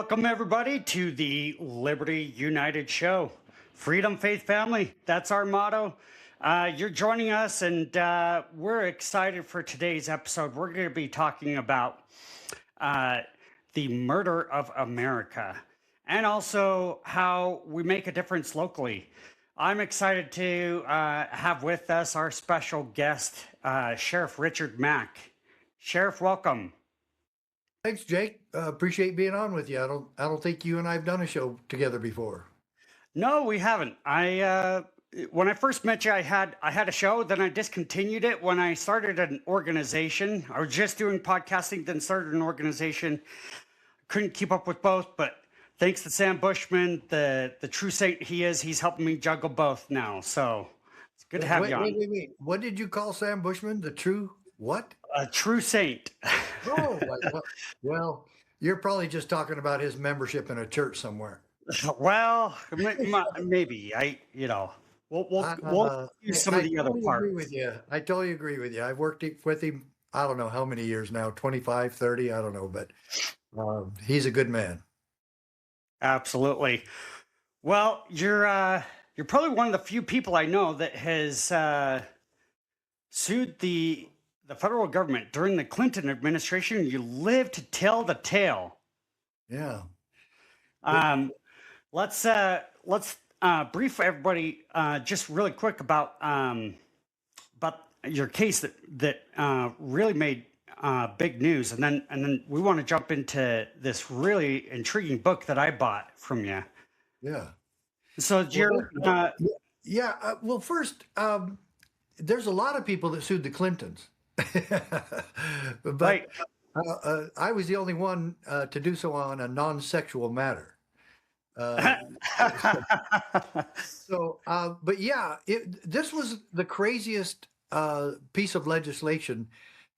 Welcome, everybody, to the Liberty United Show. Freedom, faith, family. That's our motto. You're joining us, and we're excited for today's episode. We're going to be talking about the murder of America and also how we make a difference locally. I'm excited to have with us our special guest, Sheriff Richard Mack. Sheriff, welcome. Thanks, Jake. Appreciate being on with you. I don't think you and I have done a show together before. No, we haven't. When I first met you, I had a show. Then I discontinued it when I started an organization. I was just doing podcasting, then started an organization. Couldn't keep up with both, but thanks to Sam Bushman, the true saint he is, he's helping me juggle both now. So it's good to have you on. Wait. What did you call Sam Bushman? The true what? A true saint. Oh, well, you're probably just talking about his membership in a church somewhere. Well, maybe we'll use some of the other parts. Agree with you. I totally agree with you. I've worked with him. I don't know how many years now, 25, 30, I don't know, but he's a good man. Absolutely. Well, you're probably one of the few people I know that has sued the federal government during the Clinton administration. You lived to tell the tale. Yeah. Let's brief everybody just really quick about your case that really made big news, and then we want to jump into this really intriguing book that I bought from you. Yeah. So well, first, there's a lot of people that sued the Clintons. But right. I was the only one to do so on a non-sexual matter. But yeah, this was the craziest piece of legislation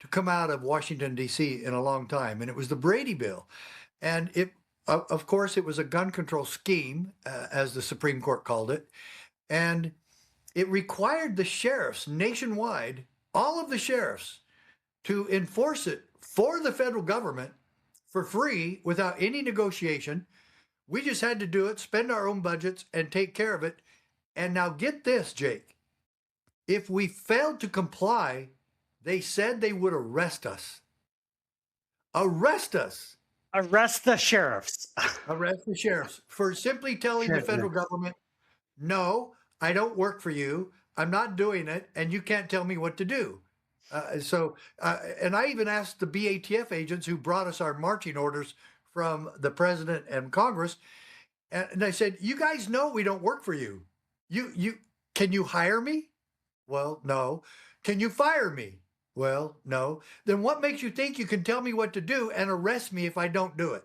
to come out of Washington, D.C. in a long time. And it was the Brady Bill. And of course, it was a gun control scheme, as the Supreme Court called it. And it required the sheriffs nationwide, all of the sheriffs, to enforce it for the federal government for free without any negotiation. We just had to do it, spend our own budgets, and take care of it. And now get this, Jake. If we failed to comply, they said they would arrest us. Arrest us. Arrest the sheriffs. Arrest the sheriffs for simply telling the federal government, no, I don't work for you. I'm not doing it, and you can't tell me what to do. And I even asked the BATF agents who brought us our marching orders from the president and Congress, and I said, you guys know we don't work for you. Can you hire me? Well, no. Can you fire me? Well, no. Then what makes you think you can tell me what to do and arrest me if I don't do it?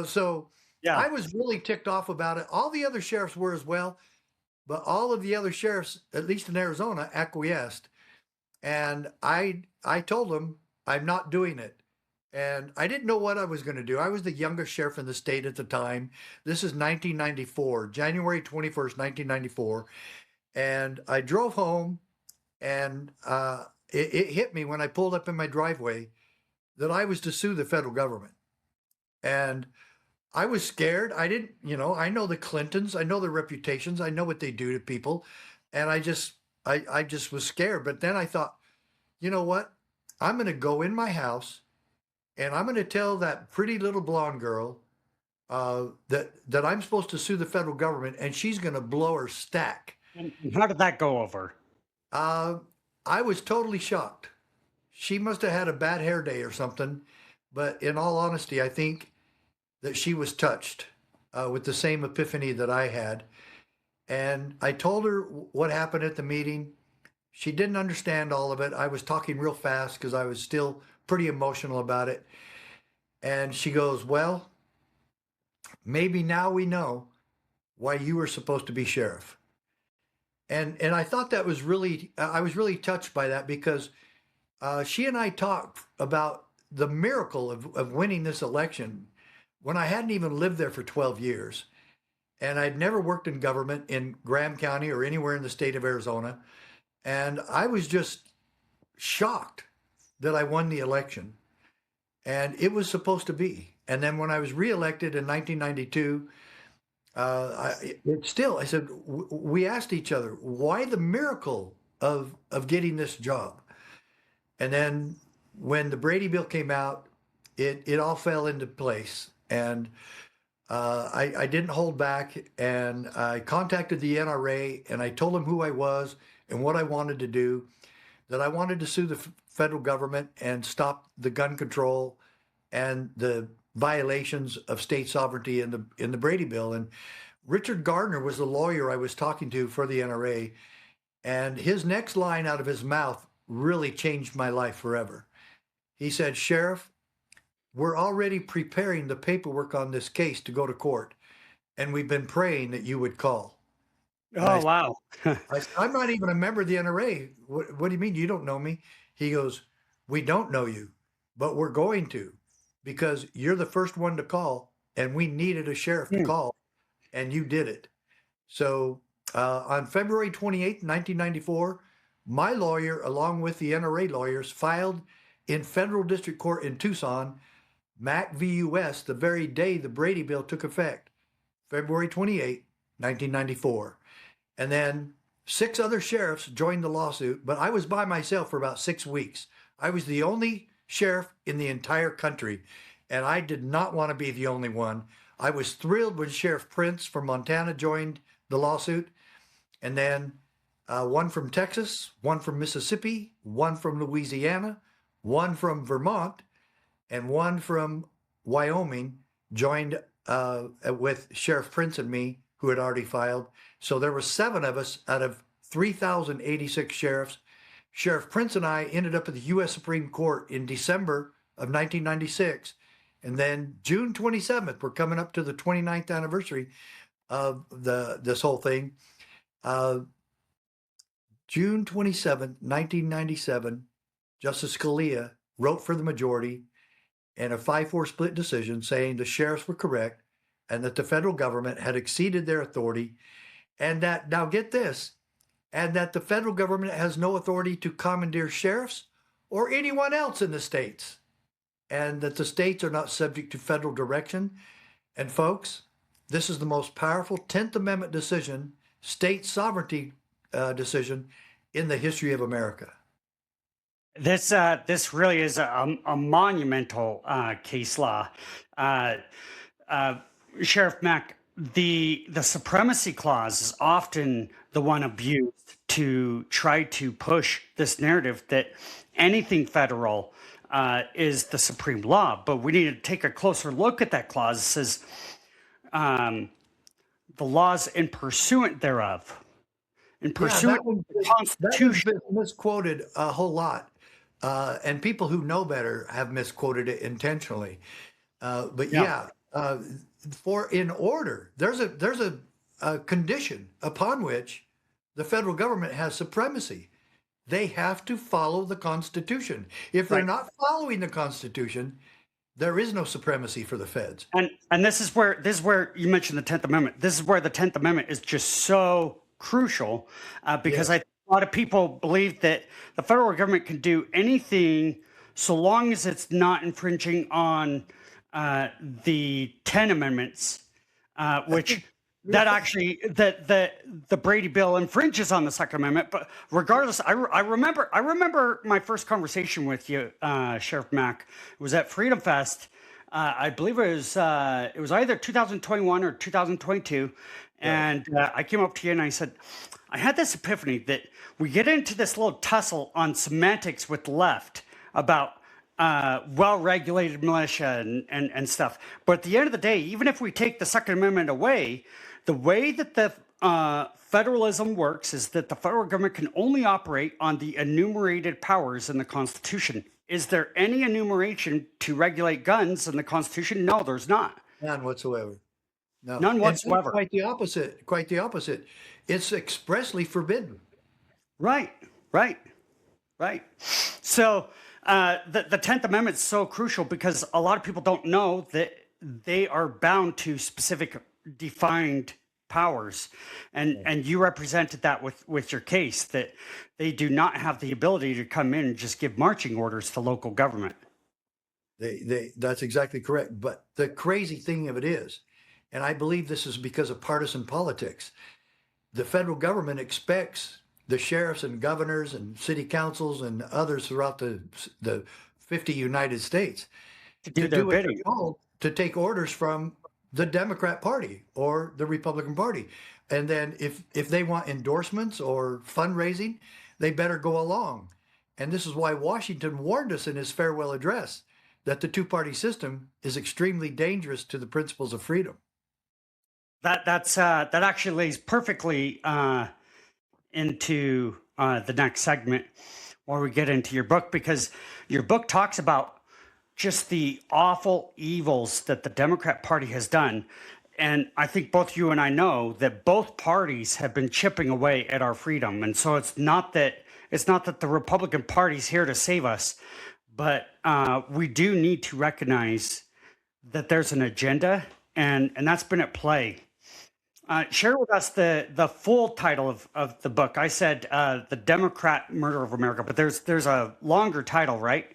So yeah. I was really ticked off about it. All the other sheriffs were as well, but all of the other sheriffs, at least in Arizona, acquiesced. And I told them I'm not doing it. And I didn't know what I was going to do. I was the youngest sheriff in the state at the time. This is 1994, January 21st, 1994. And I drove home, and it hit me when I pulled up in my driveway that I was to sue the federal government. And I was scared. I didn't, I know the Clintons. I know their reputations. I know what they do to people. And I just was scared. But then I thought, you know what? I'm going to go in my house, and I'm going to tell that pretty little blonde girl that I'm supposed to sue the federal government, and she's going to blow her stack. And how did that go over? I was totally shocked. She must have had a bad hair day or something. But in all honesty, I think that she was touched with the same epiphany that I had. And I told her what happened at the meeting. She didn't understand all of it. I was talking real fast because I was still pretty emotional about it. And she goes, well, maybe now we know why you were supposed to be sheriff. And I thought that was really, I was really touched by that because she and I talked about the miracle of winning this election when I hadn't even lived there for 12 years. And I'd never worked in government in Graham County or anywhere in the state of Arizona. And I was just shocked that I won the election. And it was supposed to be. And then when I was reelected in 1992, I said, we asked each other, why the miracle of getting this job? And then when the Brady Bill came out, it all fell into place. And I didn't hold back, and I contacted the NRA, and I told them who I was and what I wanted to do, that I wanted to sue the federal government and stop the gun control and the violations of state sovereignty in the Brady Bill. And Richard Gardner was the lawyer I was talking to for the NRA, and his next line out of his mouth really changed my life forever. He said, "Sheriff, we're already preparing the paperwork on this case to go to court, and we've been praying that you would call." And Oh, wow. I'm not even a member of the NRA. What do you mean you don't know me? He goes, "We don't know you, but we're going to, because you're the first one to call, and we needed a sheriff to call, and you did it." So on February 28th, 1994, my lawyer, along with the NRA lawyers, filed in federal district court in Tucson, Mack v. US, the very day the Brady Bill took effect, February 28, 1994. And then 6 other sheriffs joined the lawsuit, but I was by myself for about 6 weeks. I was the only sheriff in the entire country, and I did not want to be the only one. I was thrilled when Sheriff Printz from Montana joined the lawsuit, and then one from Texas, one from Mississippi, one from Louisiana, one from Vermont, and one from Wyoming joined with Sheriff Printz and me, who had already filed. So there were 7 of us out of 3,086 sheriffs. Sheriff Printz and I ended up at the U.S. Supreme Court in December of 1996. And then June 27th, we're coming up to the 29th anniversary of this whole thing. June 27th, 1997, Justice Scalia wrote for the majority in a 5-4 split decision saying the sheriffs were correct and that the federal government had exceeded their authority, and that, now get this, and that the federal government has no authority to commandeer sheriffs or anyone else in the states, and that the states are not subject to federal direction. And folks, this is the most powerful 10th Amendment decision, state sovereignty decision in the history of America. This really is a monumental case law. Sheriff Mack, the supremacy clause is often the one abused to try to push this narrative that anything federal is the supreme law. But we need to take a closer look at that clause. It says the laws in pursuant thereof. In pursuant to the Constitution. That was misquoted a whole lot. And people who know better have misquoted it intentionally. But for in order, there's a condition upon which the federal government has supremacy. They have to follow the Constitution. If they're not following the Constitution, there is no supremacy for the feds. And this is where you mentioned the 10th Amendment. This is where the 10th Amendment is just so crucial because a lot of people believe that the federal government can do anything so long as it's not infringing on the 10 amendments, which the Brady Bill infringes on the Second Amendment. But regardless, I remember my first conversation with you, Sheriff Mack. It was at Freedom Fest. I believe it was either 2021 or 2022. And I came up to you and I said, I had this epiphany that we get into this little tussle on semantics with the left about well-regulated militia and stuff. But at the end of the day, even if we take the Second Amendment away, the way that the federalism works is that the federal government can only operate on the enumerated powers in the Constitution. Is there any enumeration to regulate guns in the Constitution? No, there's not. None whatsoever. No. None whatsoever. Quite the opposite. Quite the opposite. It's expressly forbidden. Right. So the 10th Amendment is so crucial because a lot of people don't know that they are bound to specific defined powers. And you represented that with your case, that they do not have the ability to come in and just give marching orders to local government. That's exactly correct. But the crazy thing of it is, and I believe this is because of partisan politics, the federal government expects the sheriffs and governors and city councils and others throughout the 50 United States To do to their do what they're bidding. told, to take orders from the Democrat Party or the Republican Party. And then if they want endorsements or fundraising, they better go along. And this is why Washington warned us in his farewell address that the two-party system is extremely dangerous to the principles of freedom. That actually lays perfectly into the next segment where we get into your book, because your book talks about just the awful evils that the Democrat Party has done. And I think both you and I know that both parties have been chipping away at our freedom. And so it's not that the Republican Party's here to save us, but we do need to recognize that there's an agenda, and that's been at play. Share with us the full title of the book. I said The Democrat Murder of America, but there's a longer title, right?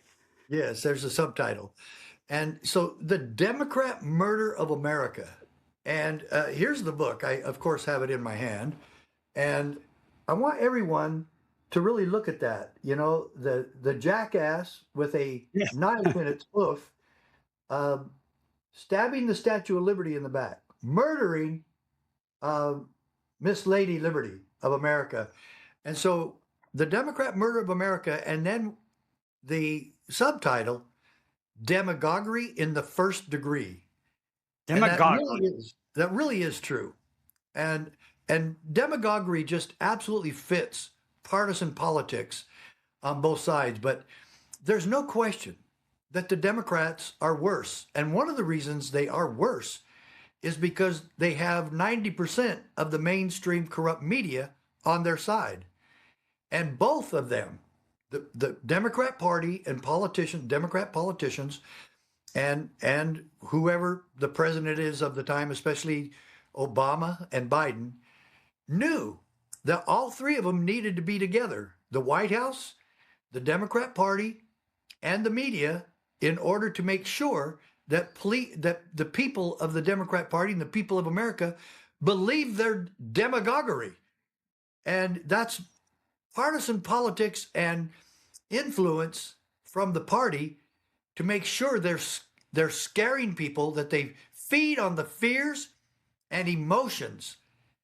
Yes, there's a subtitle. And so the Democrat Murder of America. And here's the book. I, of course, have it in my hand. And I want everyone to really look at that. You know, the jackass with a knife in its hoof, stabbing the Statue of Liberty in the back, murdering Miss Lady Liberty of America. And so the Democrat Murder of America, and then the subtitle, Demagoguery in the First Degree. Demagoguery. That really is true. And demagoguery just absolutely fits partisan politics on both sides. But there's no question that the Democrats are worse. And one of the reasons they are worse is because they have 90% of the mainstream corrupt media on their side. And both of them, the Democrat Party and Democrat politicians, and whoever the president is of the time, especially Obama and Biden, knew that all three of them needed to be together: the White House, the Democrat Party, and the media, in order to make sure that the people of the Democrat Party and the people of America believe their demagoguery. And that's partisan politics and influence from the party to make sure they're scaring people, that they feed on the fears and emotions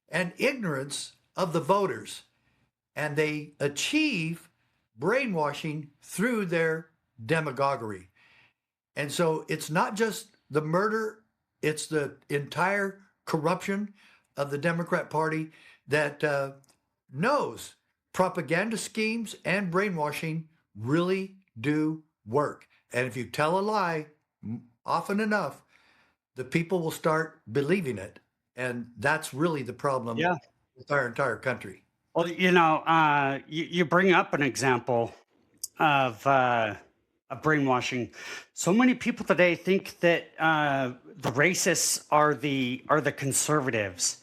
and ignorance of the voters. And they achieve brainwashing through their demagoguery. And so it's not just the murder, it's the entire corruption of the Democrat Party that knows propaganda schemes and brainwashing really do work. And if you tell a lie often enough, the people will start believing it. And that's really the problem with our entire country. Well, you bring up an example of brainwashing. So many people today think that the racists are the conservatives.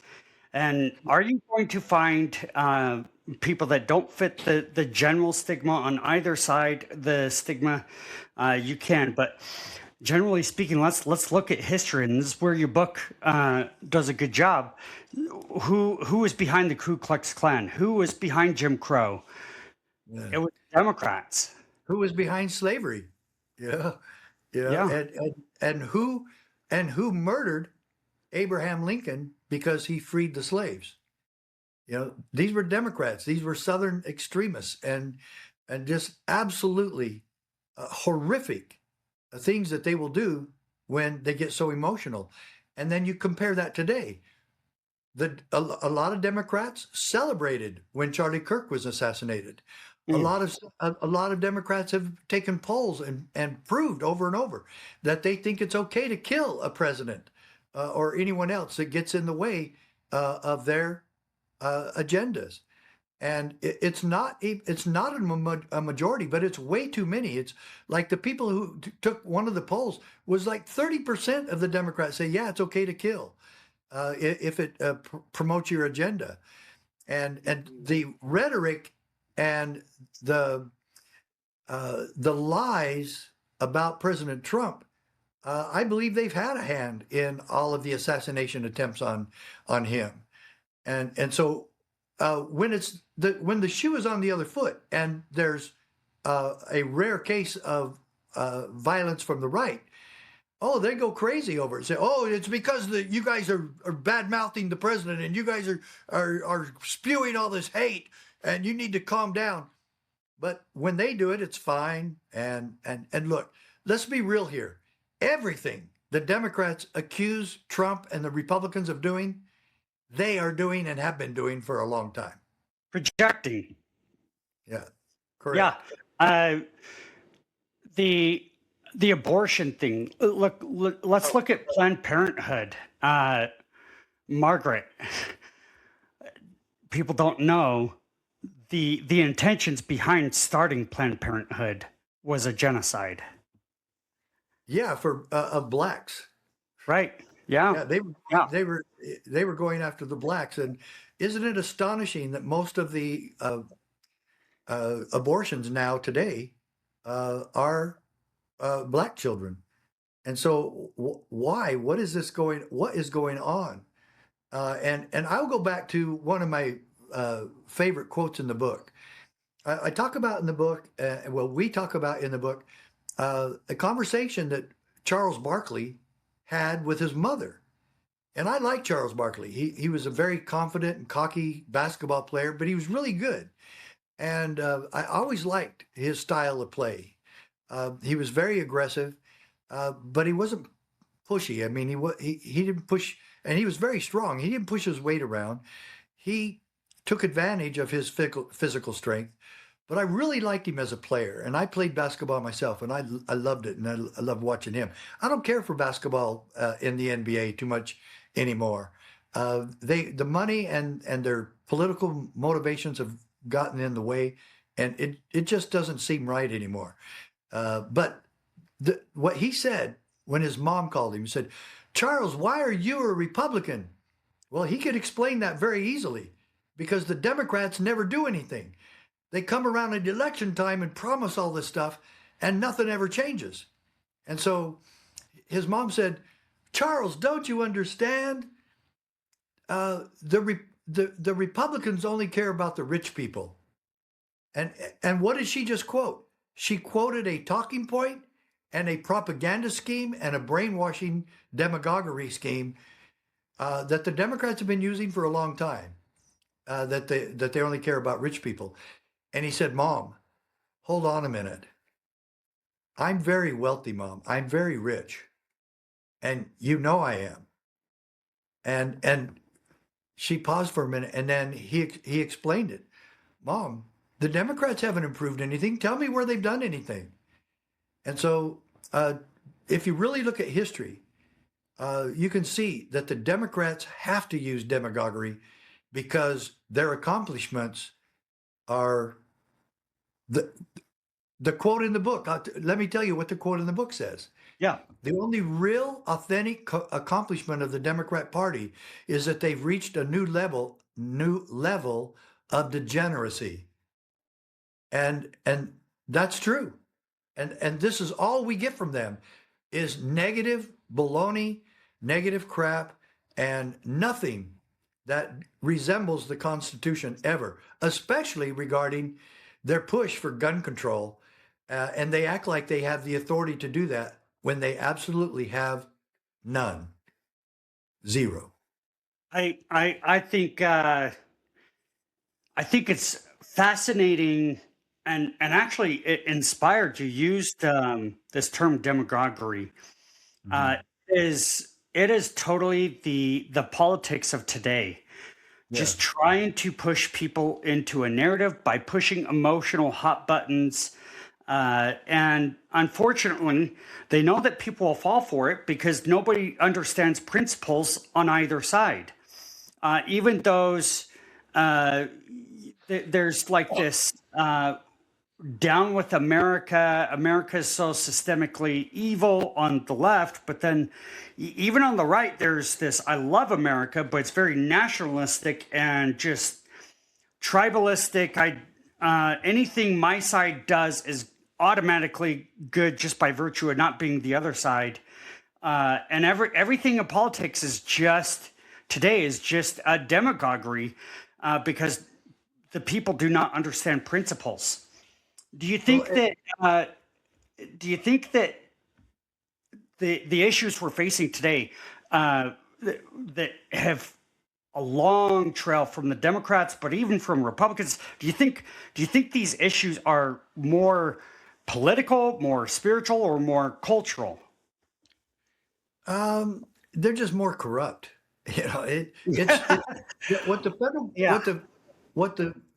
And are you going to find people that don't fit the general stigma on either side? The stigma, you can, but generally speaking, let's look at history, and this is where your book does a good job. Who was behind the Ku Klux Klan? Who was behind Jim Crow? Yeah. It was Democrats. Who was behind slavery? And who murdered Abraham Lincoln because he freed the slaves? These were Democrats. These were Southern extremists, and just absolutely horrific things that they will do when they get so emotional. And then you compare that today. A lot of Democrats celebrated when Charlie Kirk was assassinated. A lot of Democrats have taken polls and proved over and over that they think it's okay to kill a president or anyone else that gets in the way of their agendas. And it's not a majority, but it's way too many. It's like the people who took one of the polls was like 30% of the Democrats say, yeah, it's okay to kill if it promotes your agenda. And the rhetoric and the lies about President Trump, I believe they've had a hand in all of the assassination attempts on him. And so when the shoe is on the other foot and there's a rare case of violence from the right, oh, they go crazy over it. Say, oh, it's because you guys are bad mouthing the president and you guys are spewing all this hate and you need to calm down. But when they do it, it's fine. And look, let's be real here. Everything the Democrats accuse Trump and the Republicans of doing, they are doing and have been doing for a long time. Projecting. Yeah, correct. Yeah. The abortion thing. Look, let's look at Planned Parenthood. Margaret, people don't know the intentions behind starting Planned Parenthood was a genocide. Yeah, for blacks. Right. Yeah. They were going after the blacks, and isn't it astonishing that most of the abortions now today are black children? And so why? What is going on? And I'll go back to one of my favorite quotes in the book. I talk about in the book, we talk about in the book, a conversation that Charles Barkley had with his mother. And I like Charles Barkley. He was a very confident and cocky basketball player, but he was really good. And I always liked his style of play. He was very aggressive, but he wasn't pushy. I mean, he didn't push, and he was very strong. He didn't push his weight around. He took advantage of his physical strength. But I really liked him as a player, and I played basketball myself, and I loved it, and I love watching him. I don't care for basketball in the NBA too much anymore. The money and their political motivations have gotten in the way, and it just doesn't seem right anymore. But what he said when his mom called him, he said, "Charles, why are you a Republican?" Well, he could explain that very easily, because the Democrats never do anything. They come around at election time and promise all this stuff, and nothing ever changes. And so his mom said, "Charles, don't you understand? The Republicans only care about the rich people." And what did she just quote? She quoted a talking point and a propaganda scheme and a brainwashing demagoguery scheme that the Democrats have been using for a long time. That they only care about rich people. And he said, "Mom, hold on a minute. I'm very wealthy, Mom. I'm very rich. And you know I am." And she paused for a minute, and then he explained it. "Mom, the Democrats haven't improved anything. Tell me where they've done anything." And so if you really look at history, you can see that the Democrats have to use demagoguery because their accomplishments are the quote in the book. Let me tell you what the quote in the book says. Yeah. The only real authentic accomplishment of the Democrat Party is that they've reached a new level of degeneracy. And that's true. And this is all we get from them is negative baloney, negative crap, and nothing that resembles the Constitution ever, especially regarding their push for gun control. And they act like they have the authority to do that when they absolutely have none. Zero. I think it's fascinating and actually it inspired you used this term demagoguery. It is totally the politics of today. Just trying to push people into a narrative by pushing emotional hot buttons. And unfortunately, they know that people will fall for it because nobody understands principles on either side. Even those, there's like this down with America. America is so systemically evil on the left, but then even on the right, there's this I love America, but it's very nationalistic and just tribalistic. Anything my side does automatically good just by virtue of not being the other side. And everything in politics is just today is just a demagoguery because the people do not understand principles. Do you Well, think that? Do you think that the issues we're facing today that have a long trail from the Democrats, but even from Republicans, do you think these issues are more political, more spiritual, or more cultural? they're just more corrupt. It's what the federal Yeah.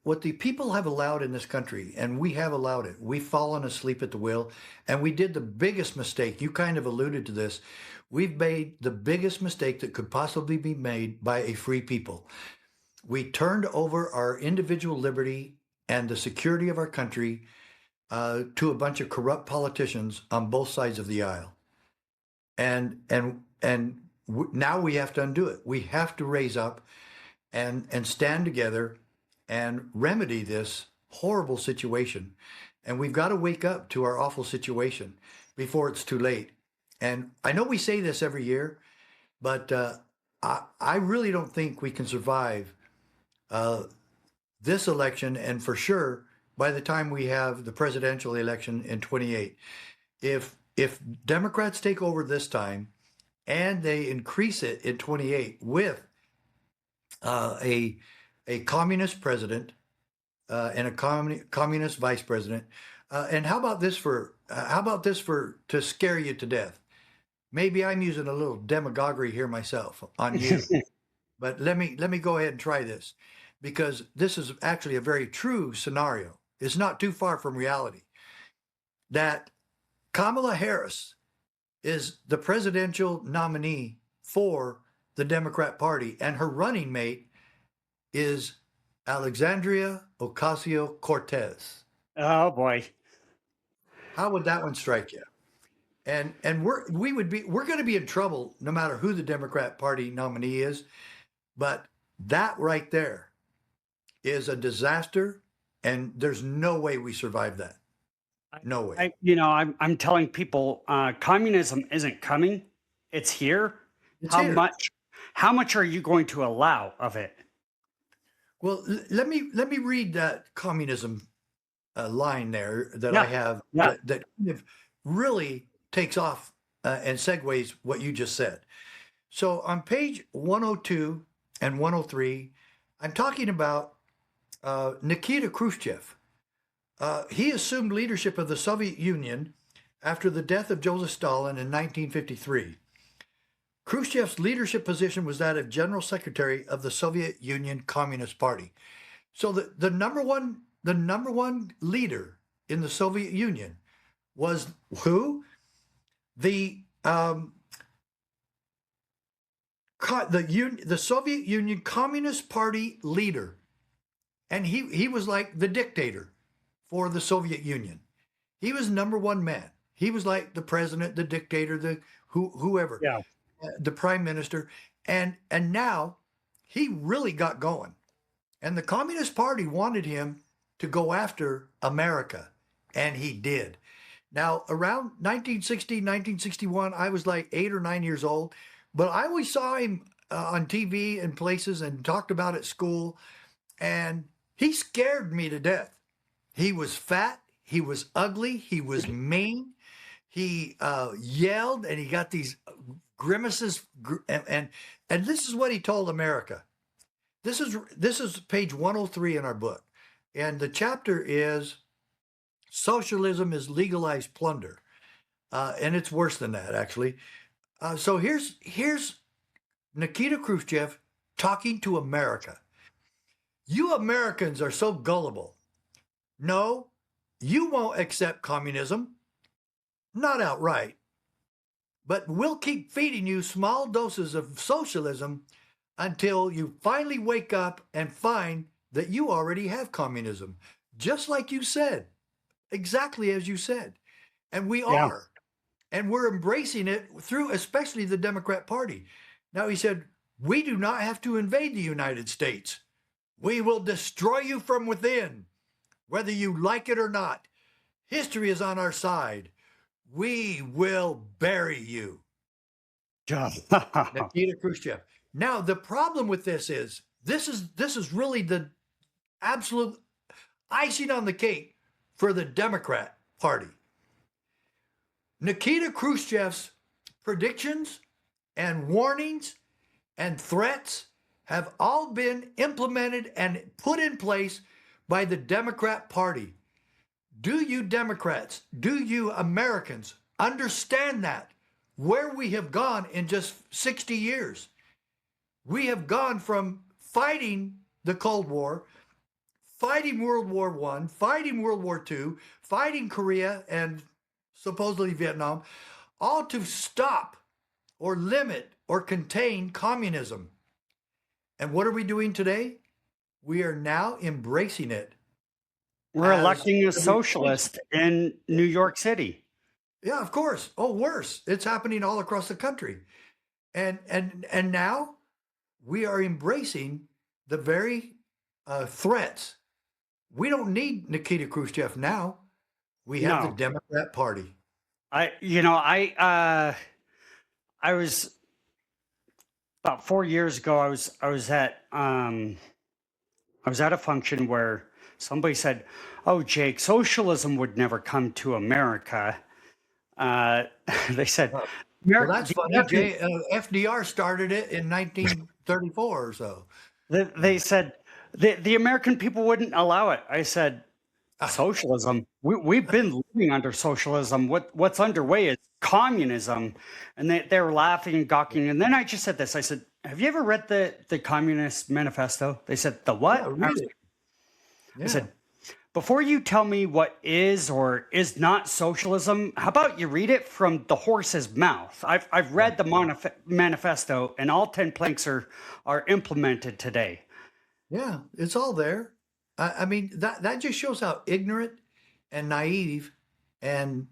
what the people have allowed in this country, and we have allowed it. We've fallen asleep at the wheel, and we did the biggest mistake. You kind of alluded to this. We've made the biggest mistake that could possibly be made by a free people. We turned over our individual liberty and the security of our country to a bunch of corrupt politicians on both sides of the aisle. And now we have to undo it. We have to raise up and stand together and remedy this horrible situation. And we've got to wake up to our awful situation before it's too late. And I know we say this every year, but I really don't think we can survive this election, and for sure by the time we have the presidential election in 28. If Democrats take over this time and they increase it in 28 with a communist president and a communist vice president, and how about this for to scare you to death? Maybe I'm using a little demagoguery here myself on you, but let me go ahead and try this, because this is actually a very true scenario. It's not too far from reality that Kamala Harris is the presidential nominee for the Democrat Party, and her running mate is Alexandria Ocasio-Cortez. Oh boy. How would that one strike you? And we're going to be in trouble no matter who the Democrat Party nominee is, but that right there is a disaster, and there's no way we survive that. No way. I'm telling people, communism isn't coming; it's here. It's How here. much? How much are you going to allow of it? Well, let me read that communism line there that I have Yeah. that kind of really takes off and segues what you just said. So on page 102 and 103, I'm talking about Nikita Khrushchev. He assumed leadership of the Soviet Union after the death of Joseph Stalin in 1953. Khrushchev's leadership position was that of General Secretary of the Soviet Union Communist Party. So the number one leader in the Soviet Union was who? The Soviet Union Communist Party leader, and he was like the dictator for the Soviet Union. He was number one man. He was like the president, the dictator, whoever, Yeah. the prime minister, and now he really got going. And the Communist Party wanted him to go after America, and he did. Now, around 1960, 1961, I was like 8 or 9 years old, but I always saw him on TV and places and talked about at school, and he scared me to death. He was fat, he was ugly, he was mean, he yelled, and he got these grimaces, and this is what he told America. This is page 103 in our book, and the chapter is Socialism is Legalized Plunder, and it's worse than that, actually. So here's Nikita Khrushchev talking to America. You Americans are so gullible. No, you won't accept communism, not outright, but we'll keep feeding you small doses of socialism until you finally wake up and find that you already have communism, just like you said, exactly as you said. And we Yeah. are. And we're embracing it through especially the Democrat Party. Now, he said, we do not have to invade the United States. We will destroy you from within, whether you like it or not. History is on our side. We will bury you. Nikita Khrushchev. Now, the problem with this is really the absolute icing on the cake for the Democrat Party. Nikita Khrushchev's predictions and warnings and threats have all been implemented and put in place by the Democrat Party. Do you Democrats, do you Americans understand that? Where we have gone in just 60 years. We have gone from fighting the Cold War, fighting World War I, fighting World War II, fighting Korea and supposedly Vietnam, all to stop or limit or contain communism. And what are we doing today? We are now embracing it. We're electing a socialist in New York City. Yeah, of course. Oh, worse. It's happening all across the country. And now we are embracing the very threats. We don't need Nikita Khrushchev now. We have the Democrat Party. I was about 4 years ago. I was at a function where somebody said, "Oh, Jake, socialism would never come to America." They said, well, that's funny. FDR started it in 1934 or so. They said the American people wouldn't allow it. I said, socialism. We've been living under socialism. What's underway is communism. And they were laughing and gawking. And then I just said this. I said, have you ever read the Communist Manifesto? They said, the what? Yeah, read it. Yeah. I said, before you tell me what is or is not socialism, how about you read it from the horse's mouth? I've read the manifesto, and all 10 planks are implemented today. Yeah, it's all there. I mean, that just shows how ignorant and naive and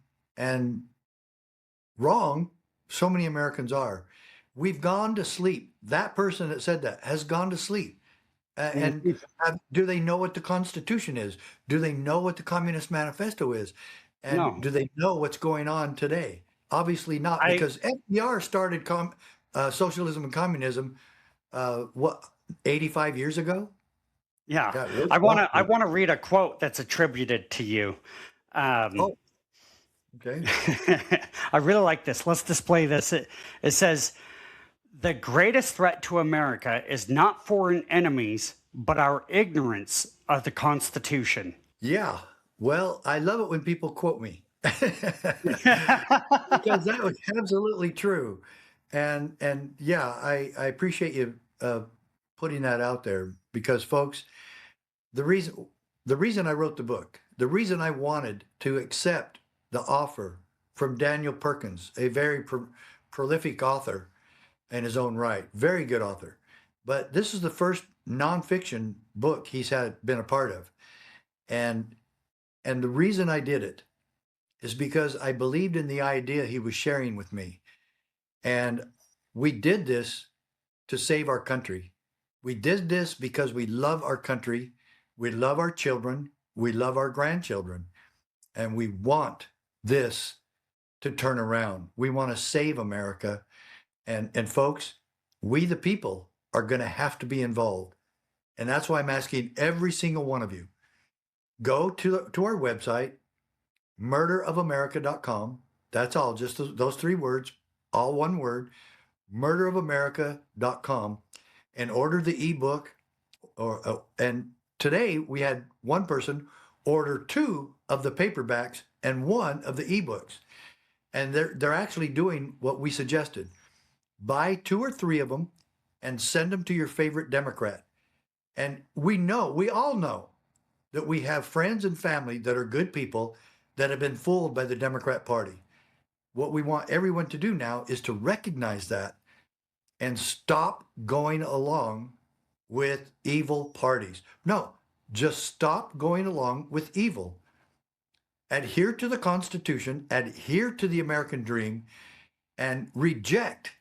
wrong so many Americans are. We've gone to sleep. That person that said that has gone to sleep. Do they know what the Constitution is? Do they know what the Communist Manifesto is? And do they know what's going on today? Obviously not, because FDR started socialism and communism, 85 years ago? Yeah, I want to read a quote that's attributed to you. Okay. I really like this. Let's display this. It says, "The greatest threat to America is not foreign enemies, but our ignorance of the Constitution." Yeah. Well, I love it when people quote me because that was absolutely true. And yeah, I appreciate you putting that out there, because folks, the reason I wrote the book, the reason I wanted to accept the offer from Daniel Perkins, a very prolific author in his own right, very good author, but this is the first nonfiction book he's been a part of, and the reason I did it is because I believed in the idea he was sharing with me, and we did this to save our country. We did this because we love our country, we love our children, we love our grandchildren, and we want this to turn around. We want to save America. And folks, we the people are going to have to be involved. And that's why I'm asking every single one of you, go to our website, murderofamerica.com. That's all, just those 3 words, all one word, murderofamerica.com, and order the ebook. And today we had one person order 2 of the paperbacks and 1 of the ebooks. And they're actually doing what we suggested. Buy 2 or 3 of them and send them to your favorite Democrat. And we all know that we have friends and family that are good people that have been fooled by the Democrat Party. What we want everyone to do now is to recognize that and stop going along with evil parties. No, just stop going along with evil. Adhere to the Constitution, adhere to the American dream, and reject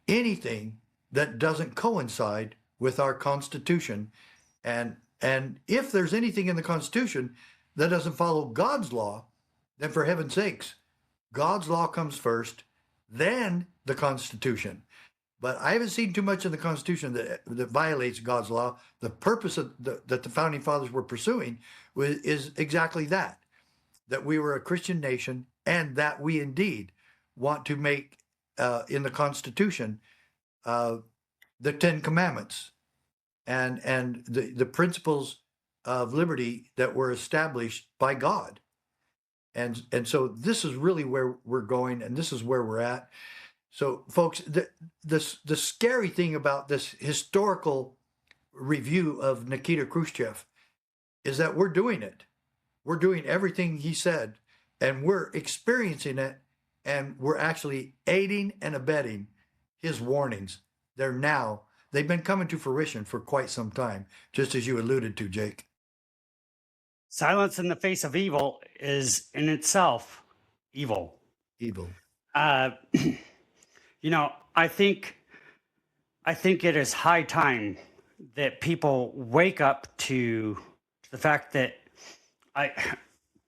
anything that doesn't coincide with our Constitution. And if there's anything in the Constitution that doesn't follow God's law, then for heaven's sakes, God's law comes first, then the Constitution. But I haven't seen too much in the Constitution that violates God's law. The purpose that the founding fathers were pursuing is exactly that we were a Christian nation, and that we indeed want to make in the Constitution the Ten Commandments and the principles of liberty that were established by God. And so this is really where we're going, and this is where we're at. So, folks, the scary thing about this historical review of Nikita Khrushchev is that we're doing it. We're doing everything he said, and we're experiencing it, and we're actually aiding and abetting his warnings. They've been coming to fruition for quite some time, just as you alluded to, Jake. Silence in the face of evil is in itself evil. Evil. I think it is high time that people wake up to the fact that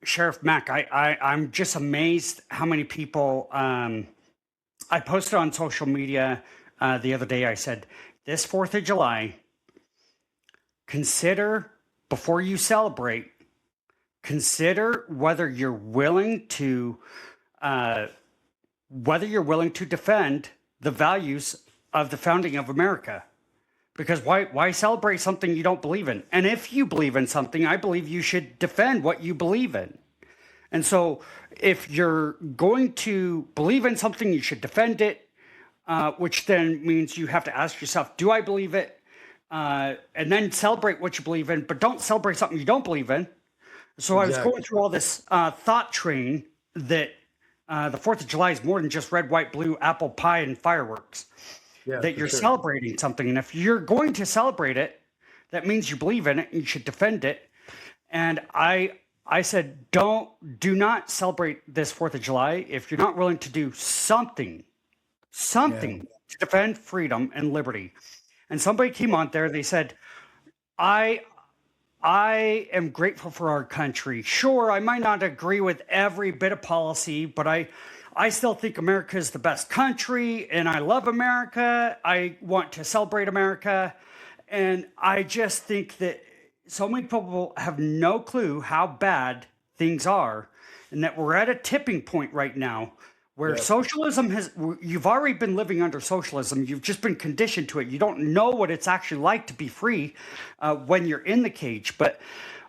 Sheriff Mack, I'm just amazed how many people. I posted on social media the other day. I said, this 4th of July, consider before you celebrate. Consider whether you're willing to defend the values of the founding of America. Because why celebrate something you don't believe in? And if you believe in something, I believe you should defend what you believe in. And so if you're going to believe in something, you should defend it, which then means you have to ask yourself, do I believe it? And then celebrate what you believe in, but don't celebrate something you don't believe in. So I was going through all this thought train that the 4th of July is more than just red, white, blue, apple pie, and fireworks. Yeah, that you're celebrating something. And if you're going to celebrate it, that means you believe in it and you should defend it. And I said, do not celebrate this 4th of July if you're not willing to do something to defend freedom and liberty. And somebody came on there, they said, I am grateful for our country. Sure, I might not agree with every bit of policy, but I still think America is the best country, and I love America. I want to celebrate America. And I just think that so many people have no clue how bad things are, and that we're at a tipping point right now where socialism you've already been living under socialism. You've just been conditioned to it. You don't know what it's actually like to be free when you're in the cage. But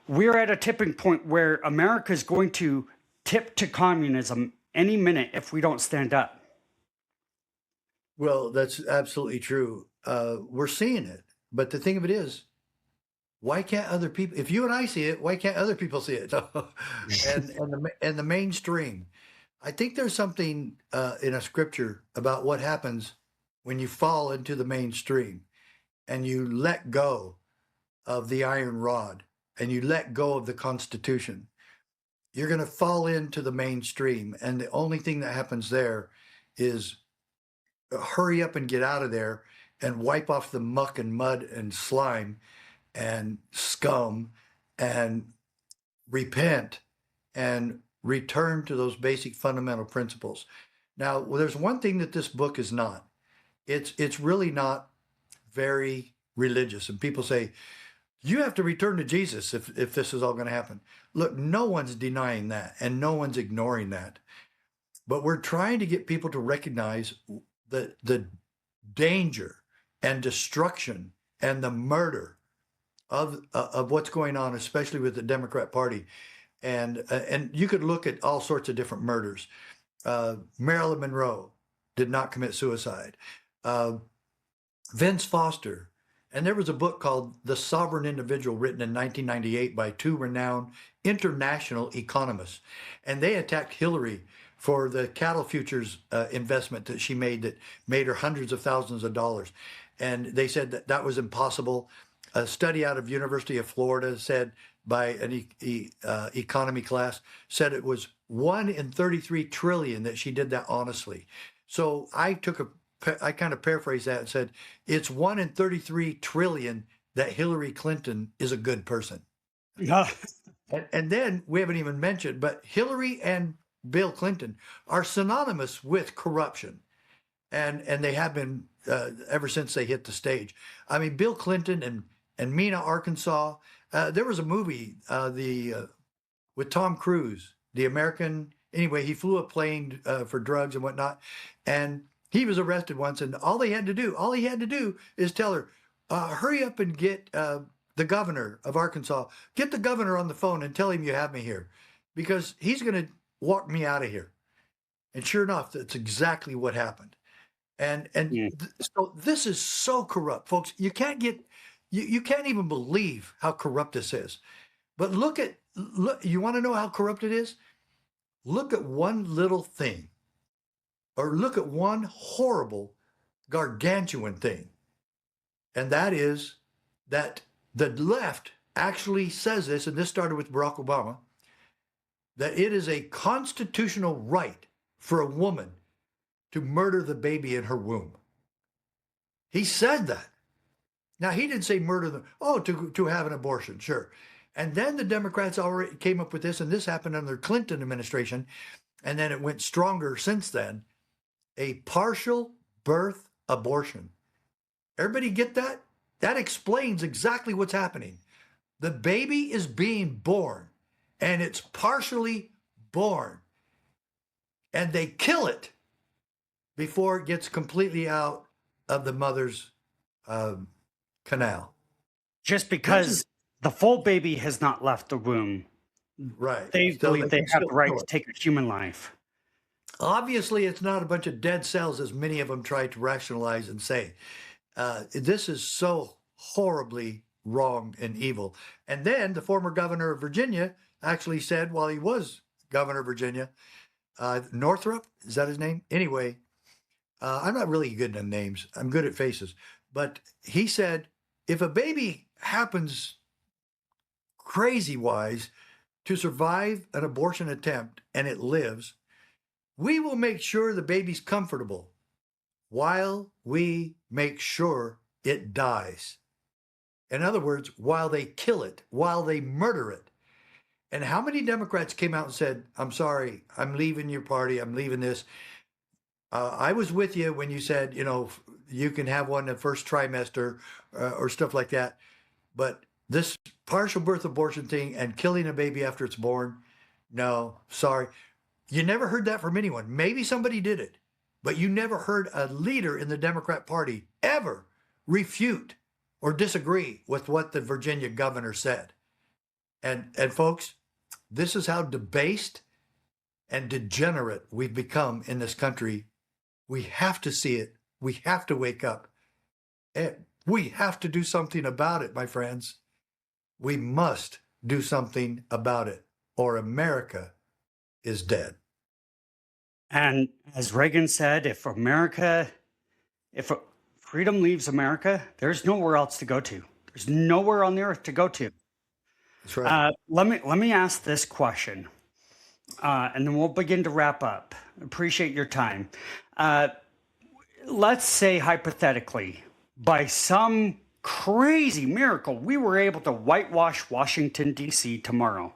we're at a tipping point where America is going to tip to communism any minute if we don't stand up. Well, that's absolutely true. We're seeing it. But the thing of it is, why can't other people, if you and I see it, why can't other people see it? and the mainstream. I think there's something in a scripture about what happens when you fall into the mainstream and you let go of the iron rod and you let go of the Constitution. You're going to fall into the mainstream. And the only thing that happens there is hurry up and get out of there and wipe off the muck and mud and slime and scum and repent and return to those basic fundamental principles. Now, there's one thing that this book is not. It's really not very religious. And people say, you have to return to Jesus if this is all going to happen. Look, no one's denying that, and no one's ignoring that. But we're trying to get people to recognize the danger and destruction and the murder of what's going on, especially with the Democrat Party. And you could look at all sorts of different murders. Marilyn Monroe did not commit suicide. Vince Foster. And there was a book called The Sovereign Individual written in 1998 by two renowned international economists. And they attacked Hillary for the cattle futures investment that she made that made her hundreds of thousands of dollars. And they said that that was impossible. A study out of University of Florida said by an economy class said it was 1 in 33 trillion that she did that honestly. So I kind of paraphrased that and said, it's 1 in 33 trillion that Hillary Clinton is a good person. Yeah. And then we haven't even mentioned, but Hillary and Bill Clinton are synonymous with corruption, and they have been ever since they hit the stage. I mean, Bill Clinton and Mena, Arkansas. There was a movie with Tom Cruise, the American. Anyway, he flew a plane for drugs and whatnot, and he was arrested once. And all he had to do is tell her, "Hurry up and get the governor of Arkansas. Get the governor on the phone and tell him you have me here, because he's going to walk me out of here." And sure enough, that's exactly what happened. And so this is so corrupt, folks. You can't even believe how corrupt this is. But look, you want to know how corrupt it is? Look at one little thing, or look at one horrible, gargantuan thing. And that is that the left actually says this, and this started with Barack Obama, that it is a constitutional right for a woman to murder the baby in her womb. He said that. Now, he didn't say murder them, to have an abortion, sure. And then the Democrats already came up with this, and this happened under the Clinton administration, and then it went stronger since then, a partial birth abortion. Everybody get that? That explains exactly what's happening. The baby is being born, and it's partially born, and they kill it before it gets completely out of the mother's canal. Just because the full baby has not left the womb, right? They believe they have the right to take a human life. Obviously, it's not a bunch of dead cells, as many of them try to rationalize and say. This is so horribly wrong and evil. And then the former governor of Virginia actually said, while he was governor of Virginia, Northrop, is that his name? Anyway, I'm not really good at names. I'm good at faces. But he said, if a baby happens crazy-wise to survive an abortion attempt and it lives, we will make sure the baby's comfortable while we make sure it dies. In other words, while they kill it, while they murder it. And how many Democrats came out and said, "I'm sorry, I'm leaving your party, I'm leaving this. I was with you when you said, you can have one in the first trimester or stuff like that. But this partial birth abortion thing and killing a baby after it's born, no, sorry." You never heard that from anyone. Maybe somebody did it, but you never heard a leader in the Democrat Party ever refute or disagree with what the Virginia governor said. And folks, this is how debased and degenerate we've become in this country. We have to see it. We have to wake up. And we have to do something about it, my friends. We must do something about it, or America is dead. And as Reagan said, if freedom leaves America, there's nowhere else to go to. There's nowhere on the earth to go to. That's right. Let me ask this question, and then we'll begin to wrap up. Appreciate your time. Let's say hypothetically, by some crazy miracle, we were able to whitewash Washington, D.C. tomorrow.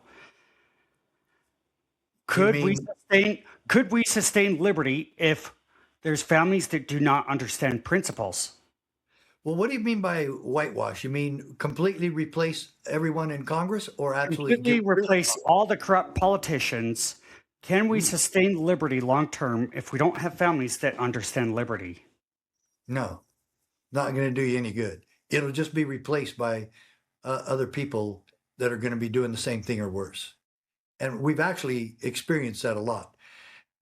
Could we sustain liberty if there's families that do not understand principles? Well, what do you mean by whitewash? You mean completely replace everyone in Congress, or actually Completely replace all the corrupt politicians? Can we sustain liberty long term if we don't have families that understand liberty? No, not going to do you any good. It'll just be replaced by other people that are going to be doing the same thing or worse. And we've actually experienced that a lot.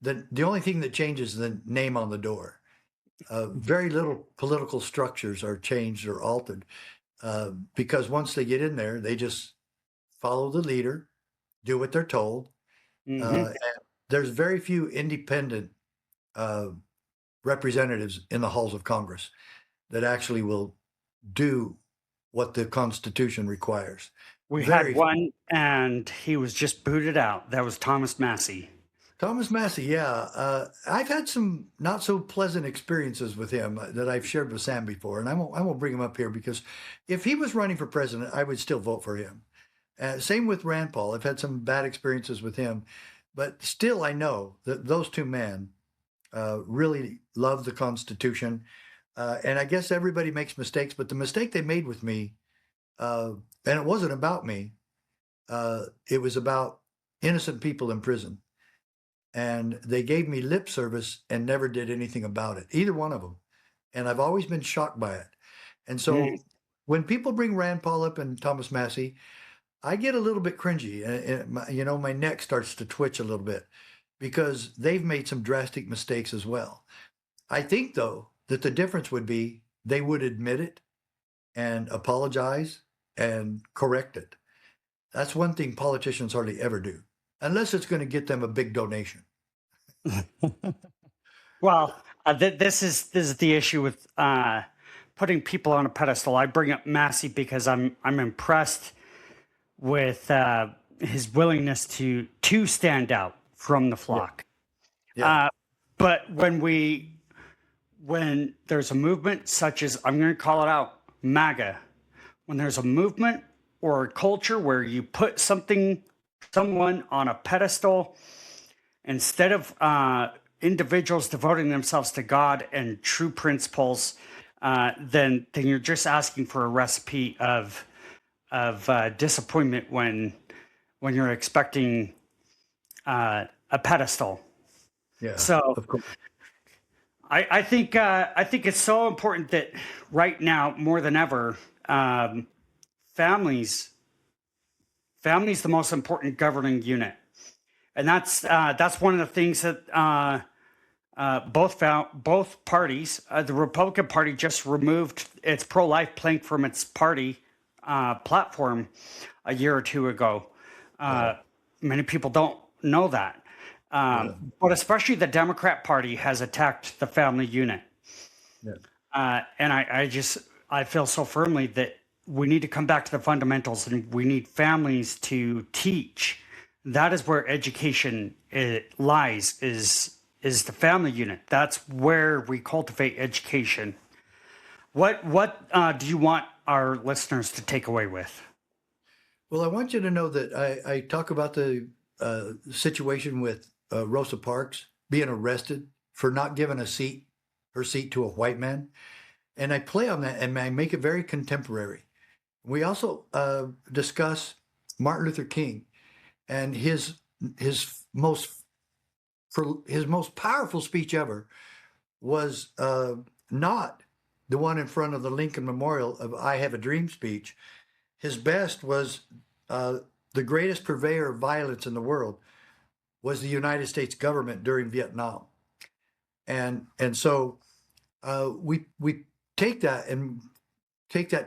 The only thing that changes is the name on the door. Very little political structures are changed or altered because once they get in there, they just follow the leader, do what they're told. And there's very few independent representatives in the halls of Congress that actually will do what the Constitution requires. We had one, and he was just booted out. That was Thomas Massey. Thomas Massey, yeah. I've had some not so pleasant experiences with him that I've shared with Sam before, and I won't bring him up here because if he was running for president, I would still vote for him. Same with Rand Paul. I've had some bad experiences with him. But still, I know that those two men really love the Constitution. And I guess everybody makes mistakes, but the mistake they made with me, and it wasn't about me, it was about innocent people in prison. And they gave me lip service and never did anything about it, either one of them. And I've always been shocked by it. And Mm. so when people bring Rand Paul up and Thomas Massey, I get a little bit cringy. My neck starts to twitch a little bit because they've made some drastic mistakes as well. I think, though, that the difference would be they would admit it and apologize and correct it. That's one thing politicians hardly ever do, unless it's going to get them a big donation. Well, this is the issue with putting people on a pedestal. I bring up Massey because I'm impressed with his willingness to stand out from the flock. Yeah. But when there's a movement such as, I'm going to call it out, MAGA, when there's a movement or a culture where you put someone on a pedestal instead of individuals devoting themselves to God and true principles, then you're just asking for a recipe of disappointment when you're expecting a pedestal. Yeah. So Of course. I think it's so important that right now more than ever, families the most important governing unit, and that's one of the things that both parties, the Republican Party just removed its pro-life plank from its party platform a year or two ago. Many people don't know that. But especially the Democrat Party has attacked the family unit. Yeah. And I feel so firmly that we need to come back to the fundamentals and we need families to teach. That is where education lies, is the family unit. That's where we cultivate education. What do you want our listeners to take away with? Well, I want you to know that I talk about the situation with Rosa Parks being arrested for not giving her seat to a white man. And I play on that and I make it very contemporary. We also discuss Martin Luther King and his most powerful speech ever was not the one in front of the Lincoln Memorial of I Have a Dream speech. His best was the greatest purveyor of violence in the world was the United States government during Vietnam. And so we take that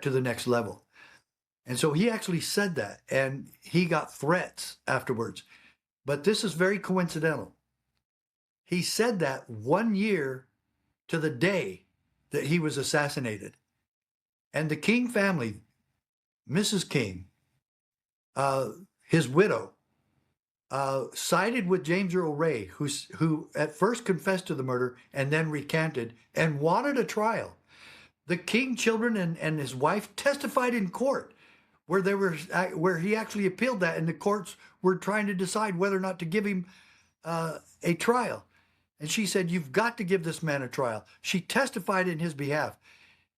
to the next level. And so he actually said that, and he got threats afterwards. But this is very coincidental. He said that 1 year to the day that he was assassinated. And the King family, Mrs. King, his widow, sided with James Earl Ray, who at first confessed to the murder and then recanted and wanted a trial. The King children and his wife testified in court where he actually appealed that, and the courts were trying to decide whether or not to give him a trial. And she said, "You've got to give this man a trial." She testified in his behalf.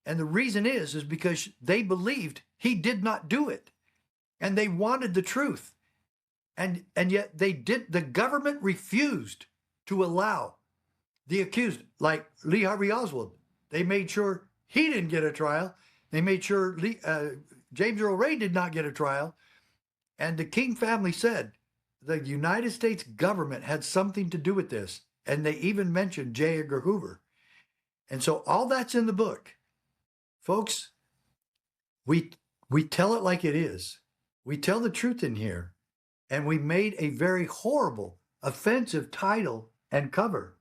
And the reason is because they believed he did not do it. And they wanted the truth. And yet the government refused to allow the accused, like Lee Harvey Oswald. They made sure he didn't get a trial. They made sure James Earl Ray did not get a trial. And the King family said the United States government had something to do with this. And they even mentioned J. Edgar Hoover. And so all that's in the book. Folks, we tell it like it is. We tell the truth in here. And we made a very horrible, offensive title and cover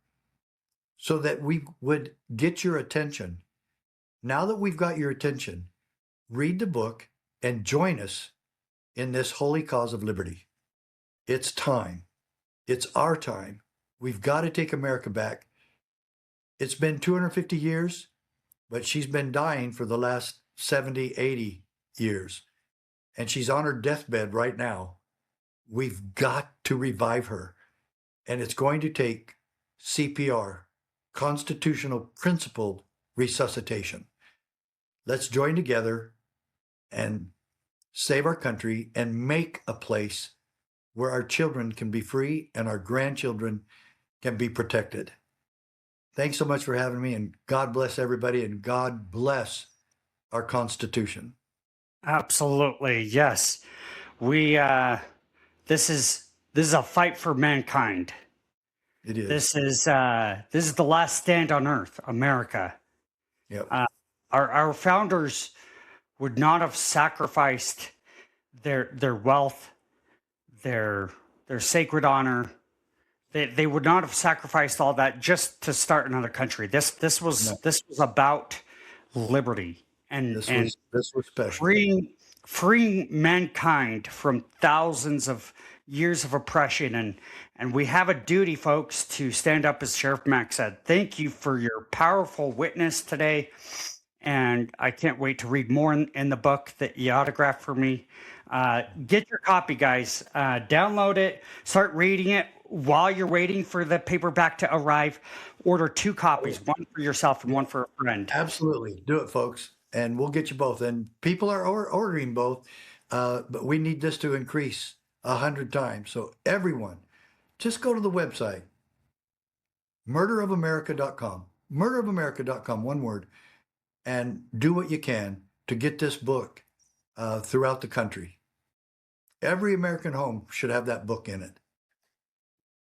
so that we would get your attention. Now that we've got your attention, read the book and join us in this holy cause of liberty. It's time. It's our time. We've got to take America back. It's been 250 years, but she's been dying for the last 70, 80 years. And she's on her deathbed right now. We've got to revive her. And it's going to take CPR, constitutional principled resuscitation. Let's join together and save our country and make a place where our children can be free and our grandchildren can be protected. Thanks so much for having me, and God bless everybody, and God bless our Constitution. Absolutely, yes. We this is a fight for mankind. It is. This is the last stand on earth, America. Yep. Our founders would not have sacrificed their wealth, their sacred honor. They would not have sacrificed all that just to start another country. This was about liberty and this was special. freeing mankind from thousands of years of oppression, and we have a duty, folks, to stand up, as Sheriff Mack said. Thank you for your powerful witness today, and I can't wait to read more in the book that you autographed for me. Get your copy, guys. Download it, start reading it while you're waiting for the paperback to arrive. Order 2 copies, one for yourself and one for a friend. Absolutely. Do it, folks. And we'll get you both. And people are ordering both, but we need this to increase 100 times. So everyone, just go to the website, murderofamerica.com, murderofamerica.com, one word, and do what you can to get this book throughout the country. Every American home should have that book in it.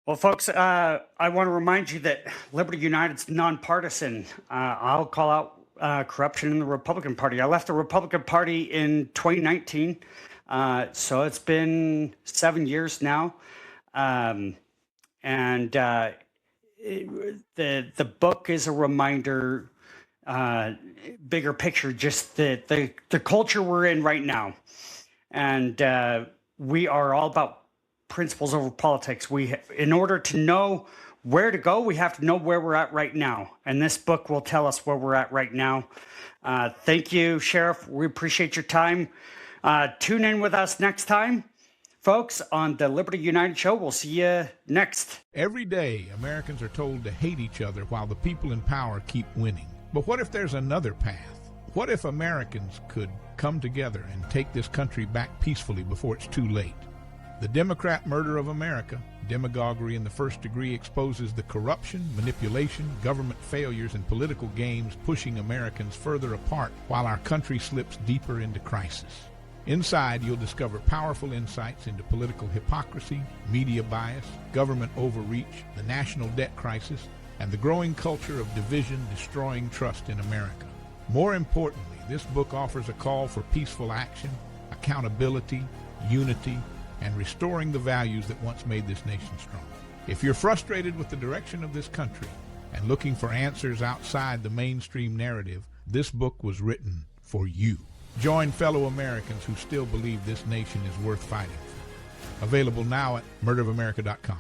Well, folks, I want to remind you that Liberty United's nonpartisan. I'll call out corruption in the Republican Party. I left the Republican Party in 2019, so it's been 7 years now. The book is a reminder, bigger picture, just the culture we're in right now, and we are all about principles over politics. In order to know where to go, we have to know where we're at right now. And this book will tell us where we're at right now. Thank you, Sheriff. We appreciate your time. Tune in with us next time, folks, on the Liberty United Show. We'll see you next. Every day, Americans are told to hate each other while the people in power keep winning. But what if there's another path? What if Americans could come together and take this country back peacefully before it's too late? The Democrat Murder of America, Demagoguery in the First Degree, exposes the corruption, manipulation, government failures, and political games pushing Americans further apart while our country slips deeper into crisis. Inside, you'll discover powerful insights into political hypocrisy, media bias, government overreach, the national debt crisis, and the growing culture of division destroying trust in America. More importantly, this book offers a call for peaceful action, accountability, unity, and restoring the values that once made this nation strong. If you're frustrated with the direction of this country and looking for answers outside the mainstream narrative, this book was written for you. Join fellow Americans who still believe this nation is worth fighting for. Available now at murderofamerica.com.